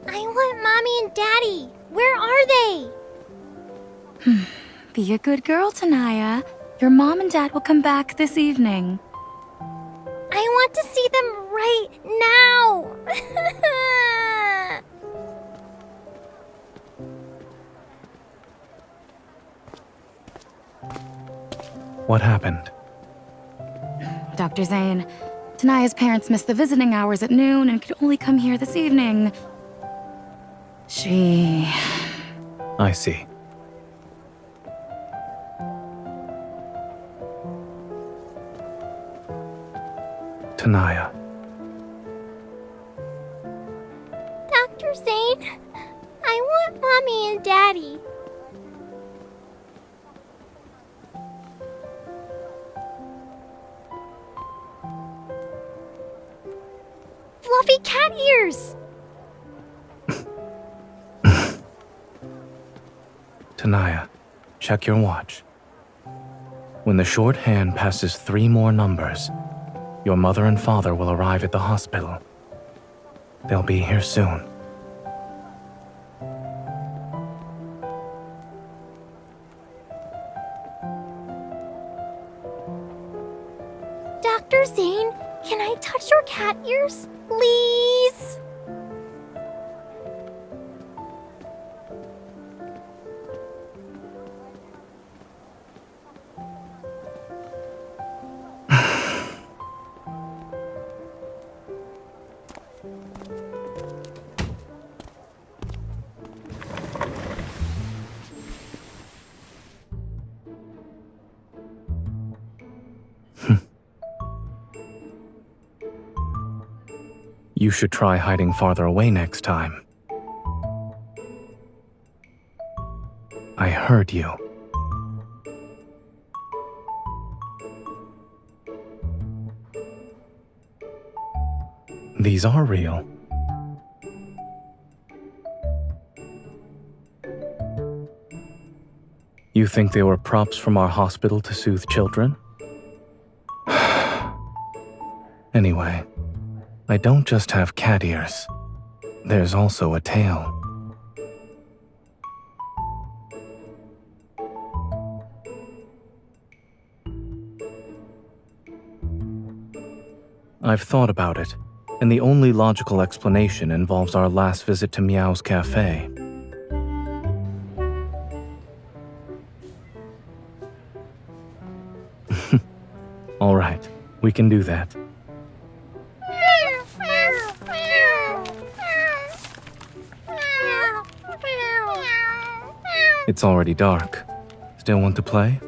I want Mommy and Daddy. Where are they? Be a good girl, Tanaya. Your mom and dad will come back this evening. I want to see them right now. What happened? Dr. Zayne, Tanaya's parents missed the visiting hours at noon and could only come here this evening. I see. Tanaya. Dr. Zayne, I want Mommy and Daddy. Fluffy cat ears! Tanaya, check your watch. When the shorthand passes 3 more numbers, your mother and father will arrive at the hospital. They'll be here soon. Dr. Zayne, can I touch your cat ears, please? You should try hiding farther away next time. I heard you. These are real. You think they were props from our hospital to soothe children? Anyway, I don't just have cat ears. There's also a tail. I've thought about it, and the only logical explanation involves our last visit to Meow's cafe. All right, we can do that. It's already dark. Still want to play?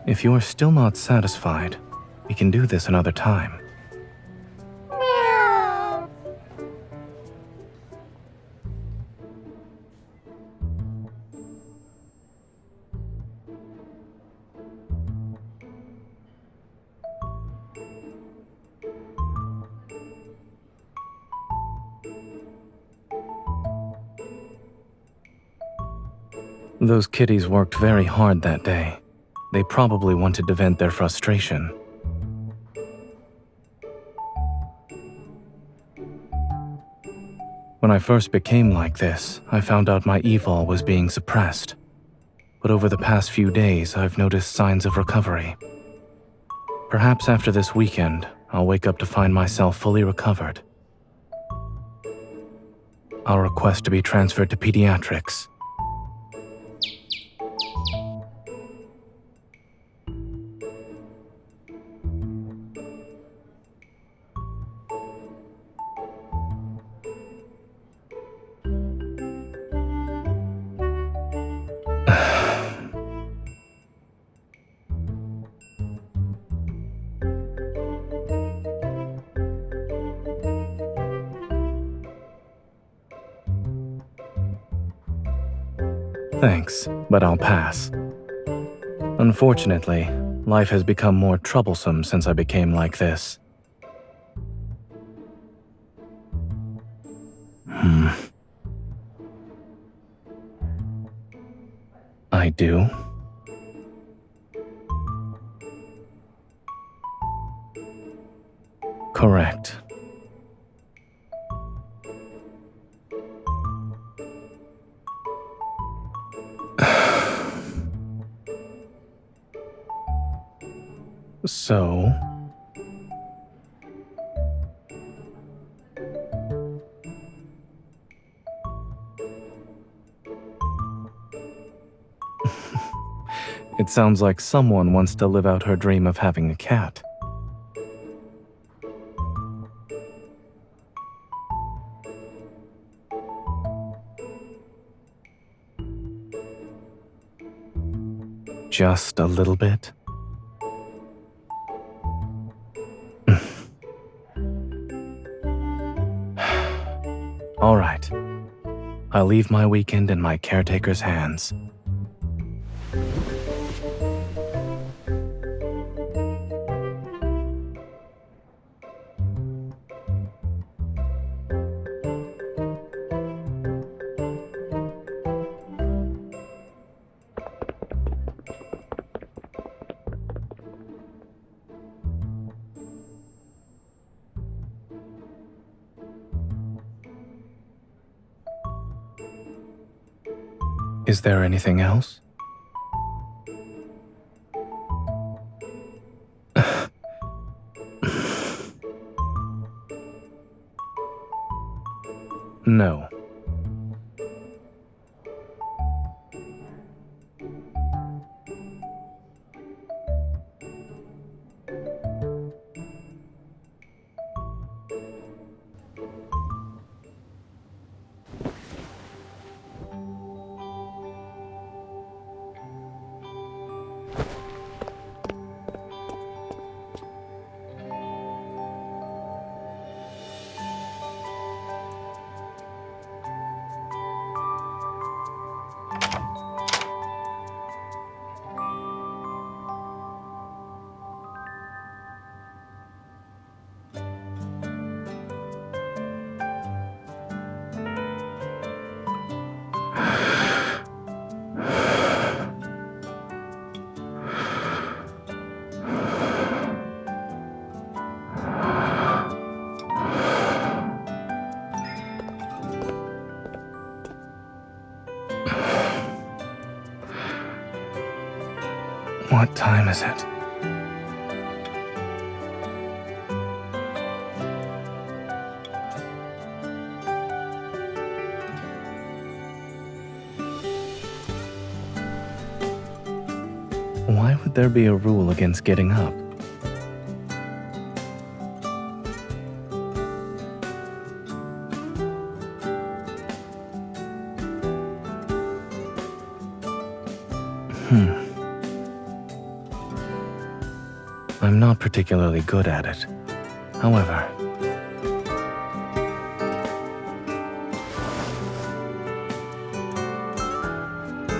If you are still not satisfied, we can do this another time. Those kitties worked very hard that day. They probably wanted to vent their frustration. When I first became like this, I found out my evil was being suppressed. But over the past few days, I've noticed signs of recovery. Perhaps after this weekend, I'll wake up to find myself fully recovered. I'll request to be transferred to pediatrics. Thanks, but I'll pass. Unfortunately, life has become more troublesome since I became like this. I do? Correct. So... It sounds like someone wants to live out her dream of having a cat. Just a little bit? All right. I'll leave my weekend in my caretaker's hands. Is there anything else? No. What time is it? Why would there be a rule against getting up? I'm not particularly good at it. However,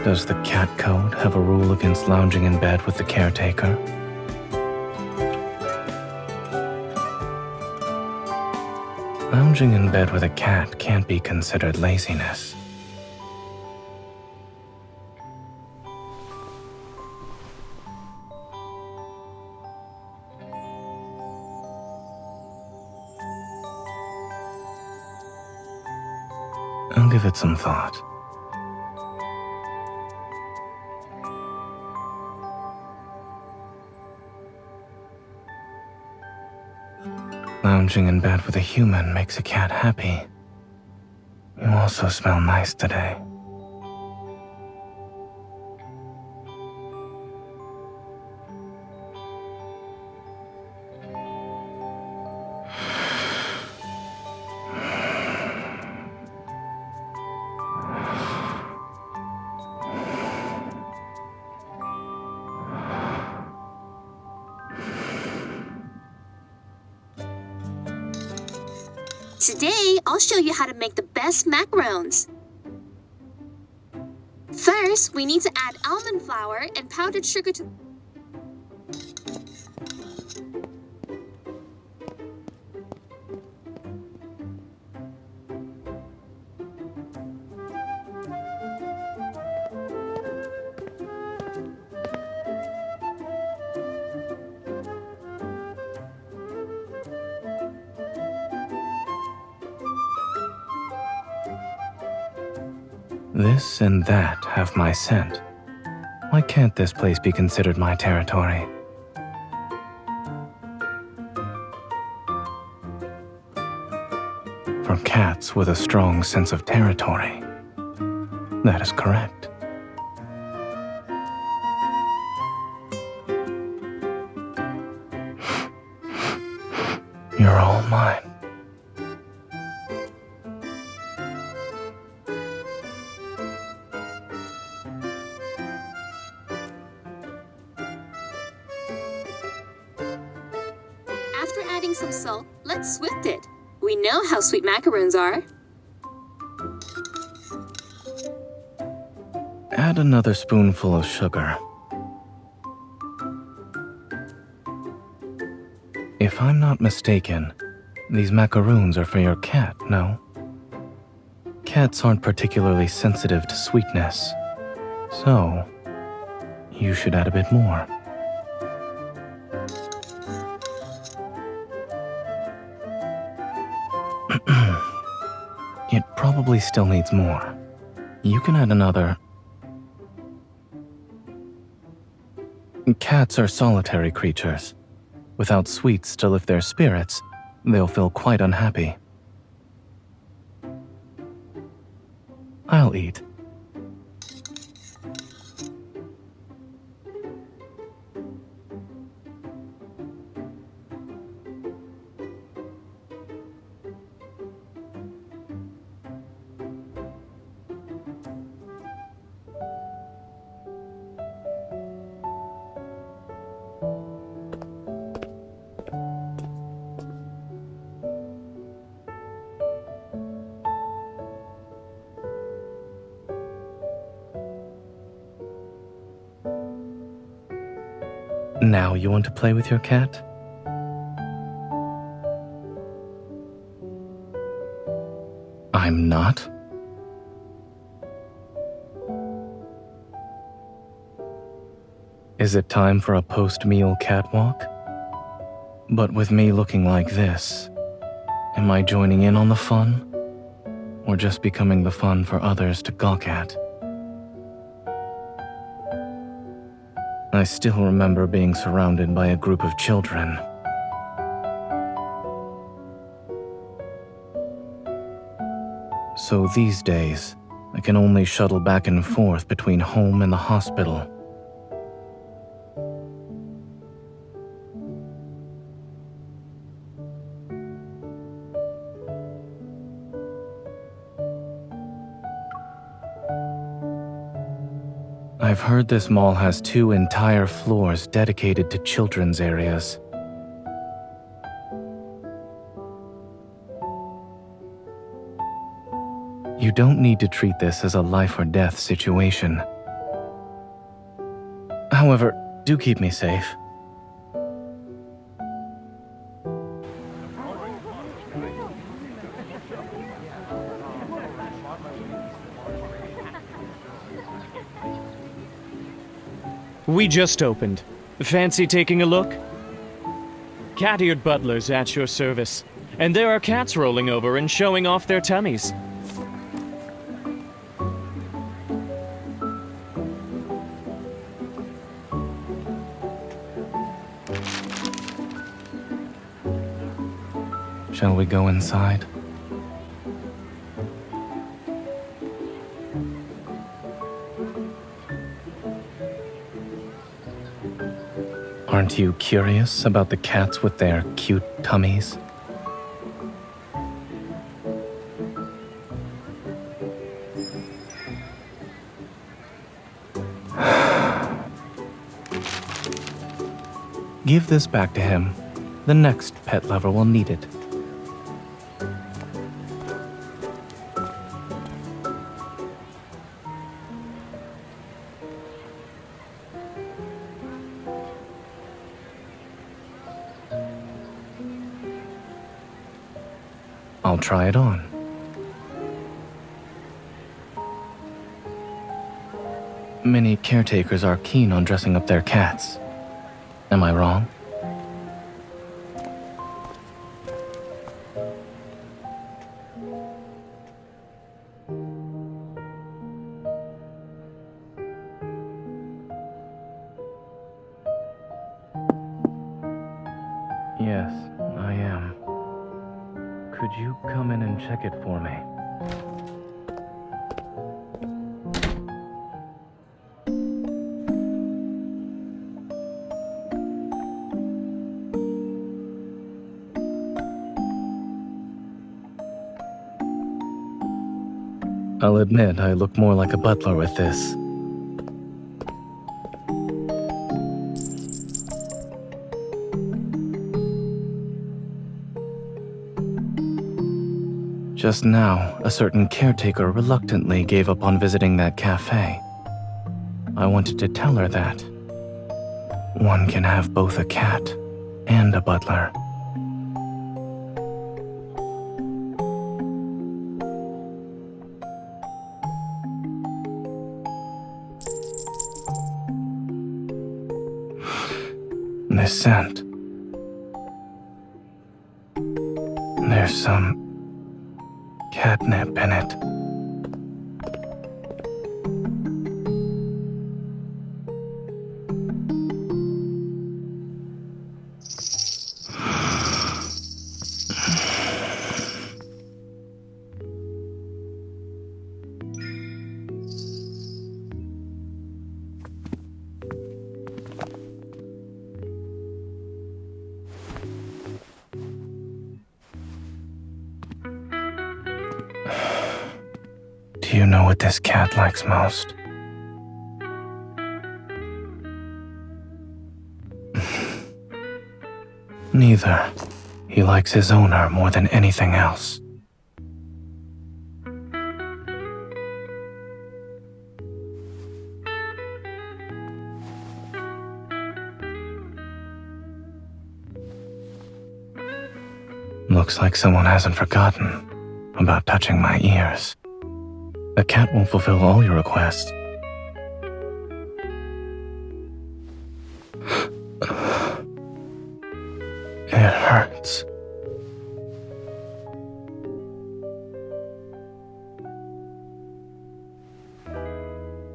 does the cat code have a rule against lounging in bed with the caretaker? Lounging in bed with a cat can't be considered laziness. I'll give it some thought. Lounging in bed with a human makes a cat happy. You also smell nice today. Today, I'll show you how to make the best macarons. First, we need to add almond flour and powdered sugar to... This and that have my scent. Why can't this place be considered my territory? For cats with a strong sense of territory. That is correct. You're all mine. After adding some salt, let's swift it. We know how sweet macaroons are. Add another spoonful of sugar. If I'm not mistaken, these macaroons are for your cat, no? Cats aren't particularly sensitive to sweetness, so you should add a bit more. It probably still needs more. You can add another. Cats are solitary creatures. Without sweets to lift their spirits, they'll feel quite unhappy. I'll eat. Now you want to play with your cat? I'm not? Is it time for a post-meal catwalk? But with me looking like this, am I joining in on the fun? Or just becoming the fun for others to gawk at? I still remember being surrounded by a group of children. So these days, I can only shuttle back and forth between home and the hospital. I've heard this mall has 2 entire floors dedicated to children's areas. You don't need to treat this as a life or death situation. However, do keep me safe. We just opened. Fancy taking a look? Cat-eared butlers at your service. And there are cats rolling over and showing off their tummies. Shall we go inside? Aren't you curious about the cats with their cute tummies? Give this back to him. The next pet lover will need it. I'll try it on. Many caretakers are keen on dressing up their cats. Am I wrong? Yes, I am. Could you come in and check it for me? I'll admit I look more like a butler with this. Just now, a certain caretaker reluctantly gave up on visiting that cafe. I wanted to tell her that one can have both a cat and a butler. This scent. There's some catnip in it. Do you know what this cat likes most? Neither. He likes his owner more than anything else. Looks like someone hasn't forgotten about touching my ears. The cat won't fulfill all your requests. It hurts.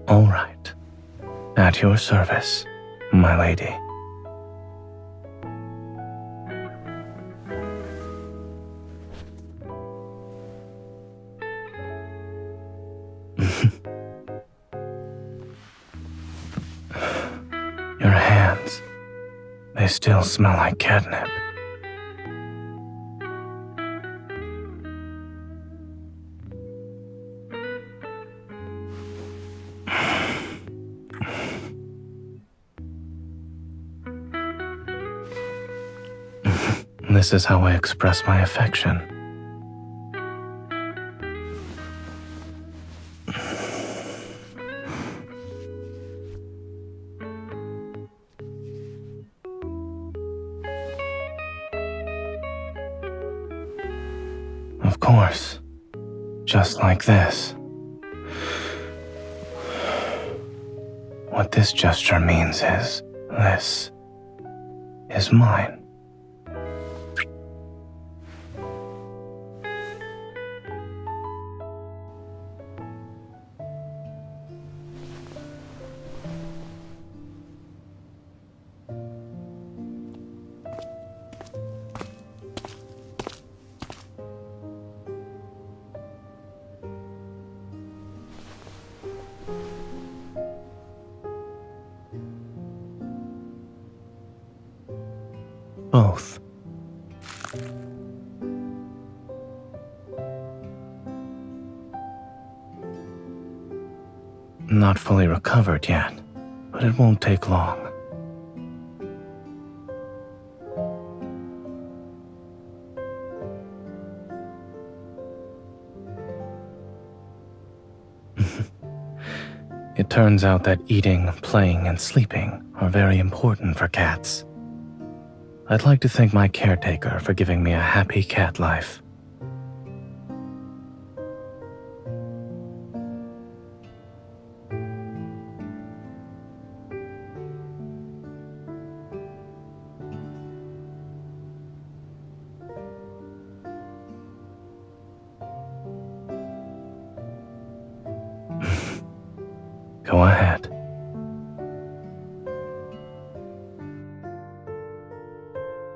All right. At your service, my lady. Your hands, they still smell like catnip. This is how I express my affection. Of course, just like this. What this gesture means is, this is mine. Both. Not fully recovered yet, but it won't take long. It turns out that eating, playing, and sleeping are very important for cats. I'd like to thank my caretaker for giving me a happy cat life. Go ahead.